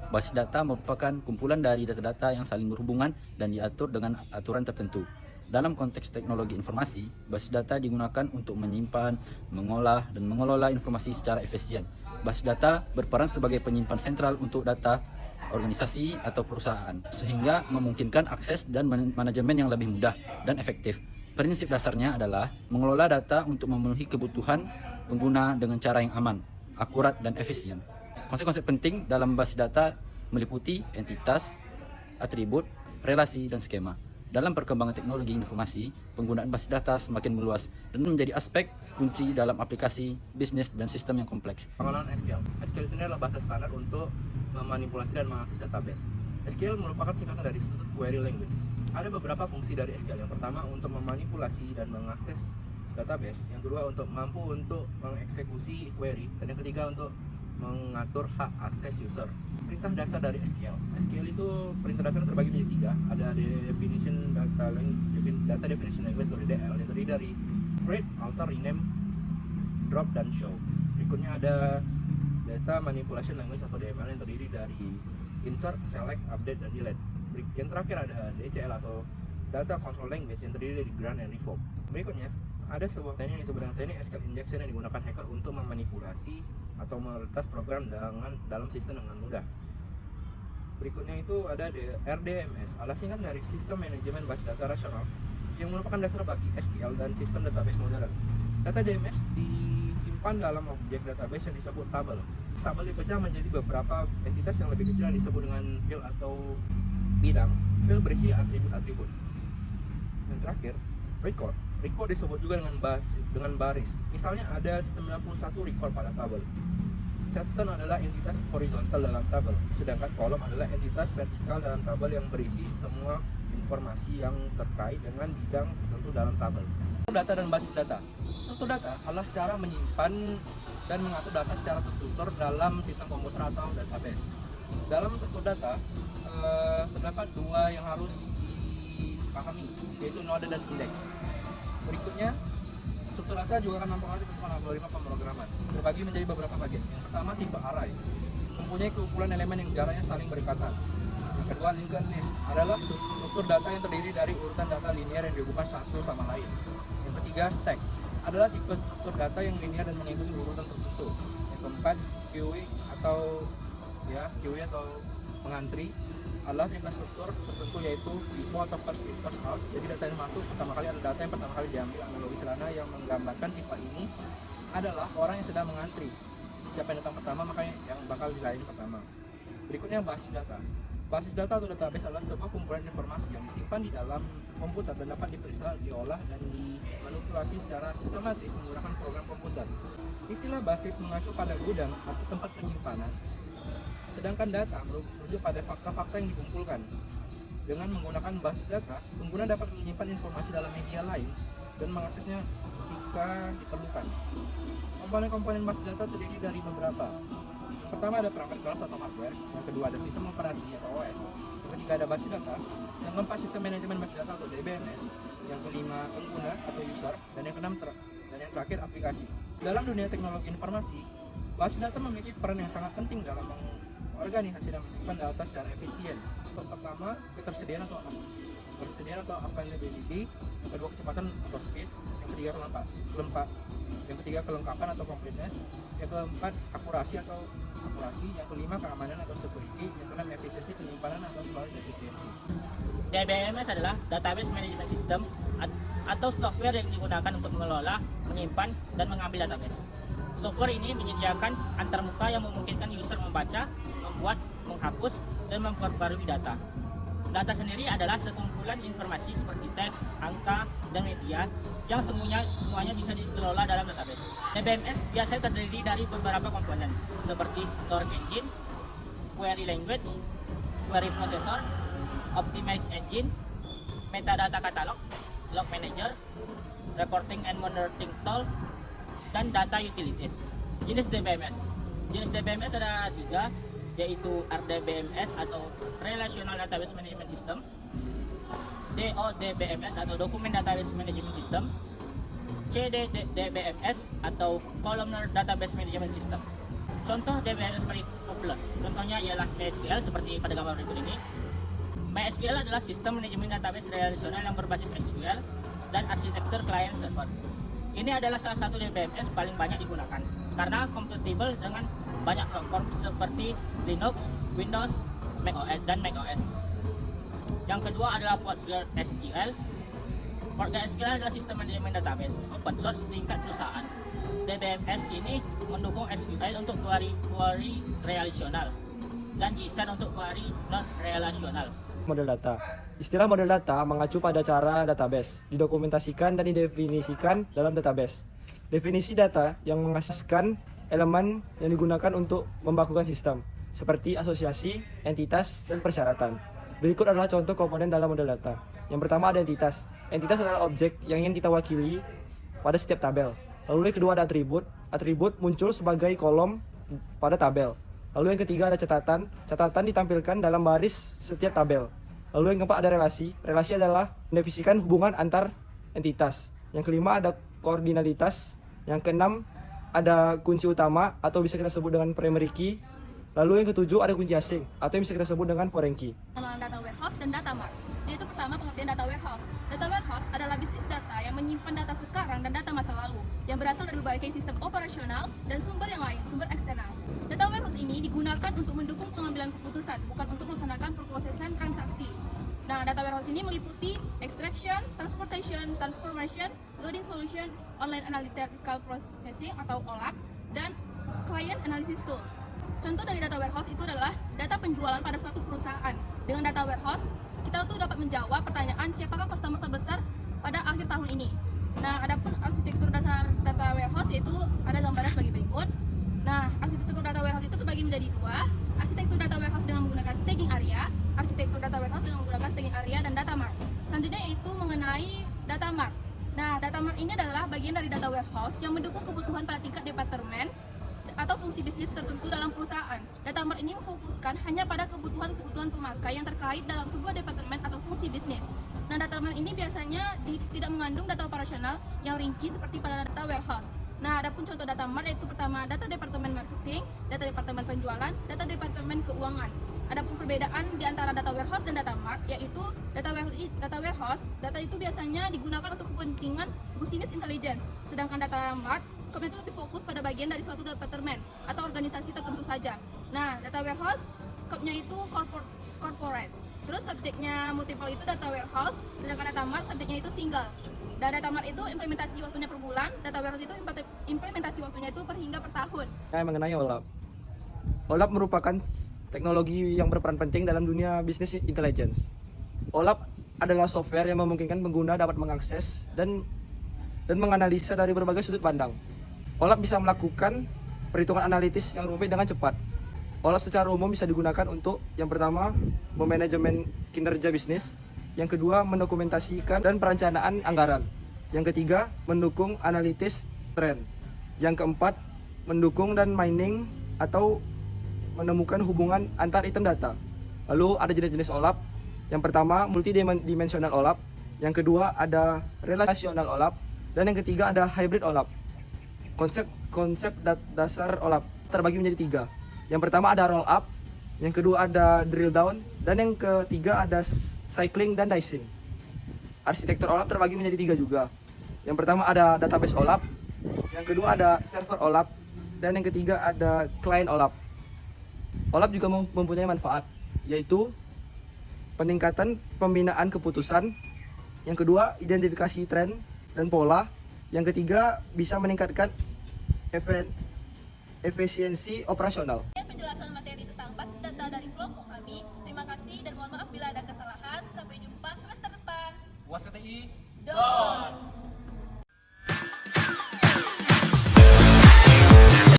Basis data merupakan kumpulan dari data-data yang saling berhubungan dan diatur dengan aturan tertentu. Dalam konteks teknologi informasi, basis data digunakan untuk menyimpan, mengolah, dan mengelola informasi secara efisien. Basis data berperan sebagai penyimpan sentral untuk data organisasi atau perusahaan, sehingga memungkinkan akses dan manajemen yang lebih mudah dan efektif. Prinsip dasarnya adalah mengelola data untuk memenuhi kebutuhan pengguna dengan cara yang aman, akurat, dan efisien. Konsep-konsep penting dalam basis data meliputi entitas, atribut, relasi, dan skema. Dalam perkembangan teknologi informasi, penggunaan basis data semakin meluas dan menjadi aspek kunci dalam aplikasi, bisnis, dan sistem yang kompleks. Pengenalan SQL. SQL ini adalah bahasa standar untuk memanipulasi dan mengakses database. SQL merupakan singkatan dari Structured Query Language. Ada beberapa fungsi dari SQL. Yang pertama untuk memanipulasi dan mengakses database. Yang kedua untuk mampu untuk mengeksekusi query. Dan yang ketiga untuk mengatur hak akses user. Perintah dasar dari SQL. SQL itu perintah dasar terbagi menjadi tiga. Ada data definition language atau DDL yang terdiri dari create, alter, rename, drop, dan show. Berikutnya ada data manipulation language atau DML yang terdiri dari insert, select, update, dan delete. Yang terakhir ada DCL atau data control language yang terdiri dari grant and revoke. Berikutnya ada sebuah teknik yang disebut dengan teknik SQL injection yang digunakan hacker untuk memanipulasi atau meretas program dalam sistem dengan mudah. Berikutnya itu ada RDMS, adalah singkatan dari Sistem Manajemen Basis Data Rasional yang merupakan dasar bagi SQL dan sistem database modern. Data DMS disimpan dalam objek database yang disebut tabel. Tabel dipecah menjadi beberapa entitas yang lebih kecil yang disebut dengan field atau bidang. Field berisi atribut-atribut. Yang terakhir, record. Record disebut juga dengan baris. Misalnya ada 91 record pada tabel. Catatan adalah entitas horizontal dalam tabel, sedangkan kolom adalah entitas vertikal dalam tabel yang berisi semua informasi yang terkait dengan bidang tertentu dalam tabel. Data dan basis data. Struktur data adalah cara menyimpan dan mengatur data secara terstruktur dalam sistem komputer atau database. Dalam struktur data terdapat dua yang harus dipahami, yaitu node dan indeks. Berikutnya, struktur data juga akan mempengaruhi kebutuhan algoritma pemrograman. Terbagi menjadi beberapa bagian. Yang pertama, tipe array, mempunyai kumpulan elemen yang jaraknya saling berdekatan. Yang kedua, linked list, adalah struktur data yang terdiri dari urutan data linear yang dihubungkan satu sama lain. Yang ketiga, stack, adalah tipe struktur data yang linear dan mengikuti urutan tertentu. Yang keempat, queue atau mengantri, adalah tipe struktur tertentu yaitu FIFO atau first in first out. Jadi data yang masuk pertama kali adalah data yang pertama kali diambil. Analogi sederhana yang menggambarkan tipe ini adalah orang yang sedang mengantri. Siapa yang datang pertama maka yang bakal dilayani pertama. Berikutnya basis data. Basis data atau database adalah sebuah kumpulan informasi yang disimpan di dalam komputer dan dapat diperiksa, diolah, dan dimanipulasi secara sistematis menggunakan program komputer. Istilah basis mengacu pada gudang atau tempat penyimpanan, sedangkan data merujuk pada fakta-fakta yang dikumpulkan. Dengan menggunakan basis data, pengguna dapat menyimpan informasi dalam media lain dan mengaksesnya jika diperlukan. Komponen-komponen basis data terdiri dari beberapa. Yang pertama ada perangkat keras atau hardware, yang kedua ada sistem operasi atau OS, yang ketiga ada basis data, yang keempat sistem manajemen basis data atau DBMS, yang kelima pengguna atau user, dan yang keenam dan yang terakhir aplikasi. Dalam dunia teknologi informasi, basis data memiliki peran yang sangat penting dalam organisasi dan menyimpan data secara efisien. Yang pertama, ketersediaan atau availability, yang kedua kecepatan atau speed, yang ketiga kelengkapan atau completeness, yang keempat akurasi, yang kelima keamanan atau security, yang keenam efisiensi penyimpanan atau storage efisiensi. DBMS adalah Database Management System atau software yang digunakan untuk mengelola, menyimpan, dan mengambil database. Software ini menyediakan antarmuka yang memungkinkan user membaca, membuat, menghapus, dan memperbarui data. Data sendiri adalah sekumpulan informasi seperti teks, angka, dan media yang semuanya bisa dikelola dalam database. DBMS biasanya terdiri dari beberapa komponen seperti storage engine, query language, query processor, optimize engine, metadata catalog, log manager, reporting and monitoring tool, dan data utilities. Jenis DBMS ada 3, yaitu RDBMS atau Relational Database Management System, DODBMS atau Document Database Management System, CDDBMS atau Columnar Database Management System. Contoh DBMS paling populer, contohnya ialah MySQL seperti pada gambar berikut ini. MySQL adalah sistem manajemen database relasional yang berbasis SQL dan arsitektur client server. Ini adalah salah satu DBMS paling banyak digunakan karena kompatibel dengan banyak platform seperti Linux, Windows, macOS dan macOS. Yang kedua adalah PostgreSQL. PostgreSQL adalah sistem manajemen database open source tingkat perusahaan. DBMS ini mendukung SQL untuk query relasional dan JSON untuk query non-relasional. Model data. Istilah model data mengacu pada cara database didokumentasikan dan didefinisikan dalam database. Definisi data yang menghasilkan elemen yang digunakan untuk membakukan sistem, seperti asosiasi, entitas, dan persyaratan. Berikut adalah contoh komponen dalam model data. Yang pertama ada entitas. Entitas adalah objek yang ingin kita wakili pada setiap tabel. Lalu yang kedua ada atribut. Atribut muncul sebagai kolom pada tabel. Lalu yang ketiga ada catatan. Catatan ditampilkan dalam baris setiap tabel. Lalu yang keempat ada relasi. Relasi adalah mendefinisikan hubungan antar entitas. Yang kelima ada koordinalitas. Yang keenam ada kunci utama atau bisa kita sebut dengan primary key. Lalu yang ketujuh ada kunci asing atau yang bisa kita sebut dengan foreign key. Pengelolaan data warehouse dan data mart. Yaitu pertama pengertian data warehouse. Data warehouse adalah bisnis data yang menyimpan data sekarang dan data masa lalu yang berasal dari berbagai sistem operasional dan sumber yang lain, sumber eksternal. Data warehouse ini digunakan untuk mendukung pengambilan keputusan, bukan untuk melaksanakan perprosesan transaksi. Nah, data warehouse ini meliputi extraction, transportation, transformation, loading solution, online analytical processing atau OLAP, dan client analysis tool. Contoh dari data warehouse itu adalah data penjualan pada suatu perusahaan. Dengan data warehouse, kita tuh dapat menjawab pertanyaan siapakah customer terbesar pada akhir tahun ini. Nah, adapun arsitektur dasar data warehouse yaitu ada gambaran sebagai berikut. Nah, arsitektur data warehouse itu terbagi menjadi dua. Arsitektur data warehouse dengan menggunakan staging area, arsitektur data warehouse dengan menggunakan staging area dan data mart. Selanjutnya yaitu mengenai data mart. Nah, data mart ini adalah bagian dari data warehouse yang mendukung kebutuhan pada tingkat departemen atau fungsi bisnis tertentu dalam perusahaan. Data mart ini memfokuskan hanya pada kebutuhan-kebutuhan pemakai yang terkait dalam sebuah departemen atau fungsi bisnis. Nah, data mart ini biasanya tidak mengandung data operasional yang rinci seperti pada data warehouse. Nah, adapun contoh data mart yaitu pertama data departemen marketing, data departemen penjualan, data departemen keuangan. Adapun perbedaan di antara data warehouse dan data mart yaitu data warehouse, data itu biasanya digunakan untuk kepentingan business intelligence, sedangkan data mart skopnya itu lebih fokus pada bagian dari suatu departemen atau organisasi tertentu saja. Nah, data warehouse skopnya itu corporate. Terus subjeknya multiple itu data warehouse, sedangkan data mart subjeknya itu single. Dan data mart itu implementasi waktunya per bulan, data warehouse itu implementasi waktunya itu per hingga per tahun. Mengenai OLAP. OLAP merupakan teknologi yang berperan penting dalam dunia business intelligence. OLAP adalah software yang memungkinkan pengguna dapat mengakses dan menganalisa dari berbagai sudut pandang. OLAP bisa melakukan perhitungan analitis yang rumit dengan cepat. OLAP secara umum bisa digunakan untuk yang pertama, memanajemen kinerja bisnis, yang kedua, mendokumentasikan dan perencanaan anggaran, yang ketiga, mendukung analitis tren, yang keempat, mendukung dan mining atau menemukan hubungan antar item data. Lalu ada jenis-jenis OLAP. Yang pertama, multidimensional OLAP, yang kedua ada relational OLAP, dan yang ketiga ada hybrid OLAP. Konsep dasar OLAP terbagi menjadi tiga. Yang pertama ada roll up, yang kedua ada drill down, dan yang ketiga ada cycling dan dicing. Arsitektur OLAP terbagi menjadi tiga juga. Yang pertama ada database OLAP, yang kedua ada server OLAP, dan yang ketiga ada client OLAP. OLAP juga mempunyai manfaat, yaitu peningkatan pembinaan keputusan, yang kedua identifikasi tren dan pola, yang ketiga bisa meningkatkan efisiensi operasional. Penjelasan materi tentang basis data dari kelompok kami. Terima kasih dan mohon maaf bila ada kesalahan. Sampai jumpa semester depan. UAS KTI. Don!